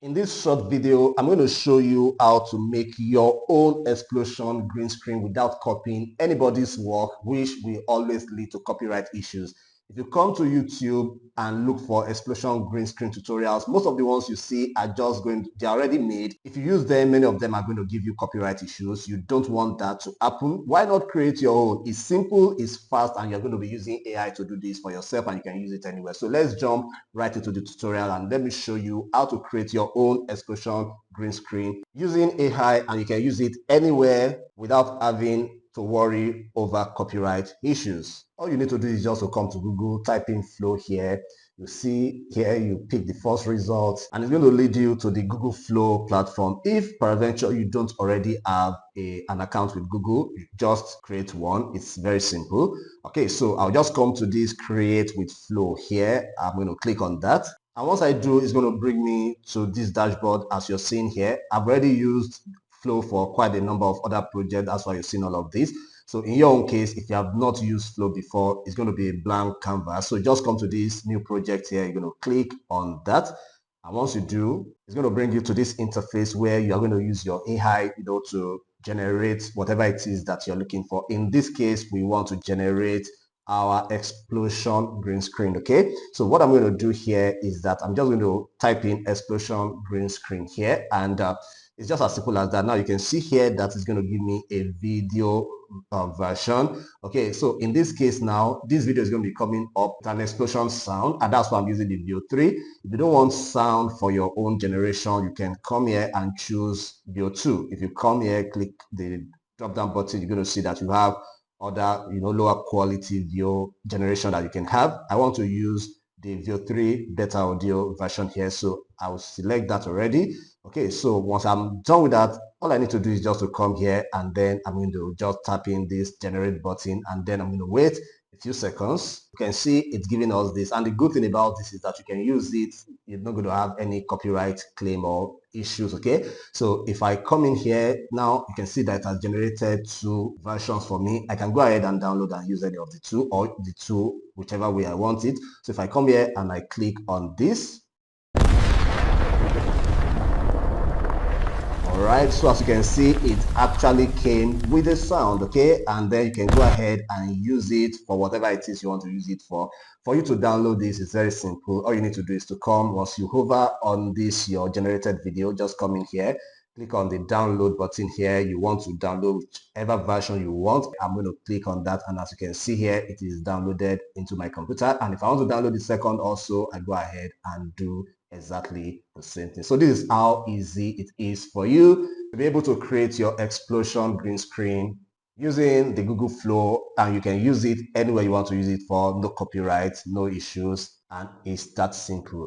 In this short video, I'm going to show you how to make your own explosion green screen without copying anybody's work, which will always lead to copyright issues. If you come to YouTube and look for explosion green screen tutorials, most of the ones you see are they're already made. If you use them, many of them are going to give you copyright issues. You don't want that to happen. Why not create your own? It's simple, it's fast, and you're going to be using AI to do this for yourself, and you can use it anywhere. So let's jump right into the tutorial and let me show you how to create your own explosion green screen using AI, and you can use it anywhere without having to worry over copyright issues. All you need to do is just to come to Google, type in Flow here. You see here, you pick the first result, and it's going to lead you to the Google Flow platform. If peradventure you don't already have an account with Google, you just create one. It's very simple. Okay, so I'll just come to this create with Flow here. I'm going to click on that. And once I do, it's going to bring me to this dashboard as you're seeing here. I've already used Flow for quite a number of other projects. That's why you're seeing all of this. So in your own case, if you have not used Flow before, it's going to be a blank canvas. So just come to this new project here. You're going to click on that. And once you do, it's going to bring you to this interface where you are going to use your AI, to generate whatever it is that you're looking for. In this case, we want to generate our explosion green screen. Okay, so what I'm going to do here is that I'm just going to type in explosion green screen here, and it's just as simple as that. Now you can see here that it's going to give me a video version. Okay, so in this case now, this video is going to be coming up with an explosion sound, and that's why I'm using the View 3. If you don't want sound for your own generation, you can come here and choose View 2. If you come here, click the drop down button, you're going to see that you have other lower quality video generation that you can have. I want to use the View 3 beta audio version here, so I will select that already. Okay, so once I'm done with that, all I need to do is just to come here, and then I'm going to just tap in this generate button, and then I'm going to wait a few seconds. You can see it's giving us this, and the good thing about this is that you can use it. You're not going to have any copyright claim or issues. Okay, so if I come in here now, you can see that it has generated two versions for me. I can go ahead and download and use any of the two, or the two, whichever way I want it. So if I come here and I click on this, right, so as you can see, it actually came with a sound. Okay, and then you can go ahead and use it for whatever it is you want to use it for. For you to download this, it's very simple. All you need to do is to come, once you hover on this your generated video, just come in here, click on the download button here. You want to download whichever version you want. I'm going to click on that, and as you can see here, it is downloaded into my computer. And if I want to download the second also, I go ahead and do exactly the same thing. So this is how easy it is for you to be able to create your explosion green screen using the Google Flow, and you can use it anywhere you want to use it for. No copyright, no issues, and it's that simple.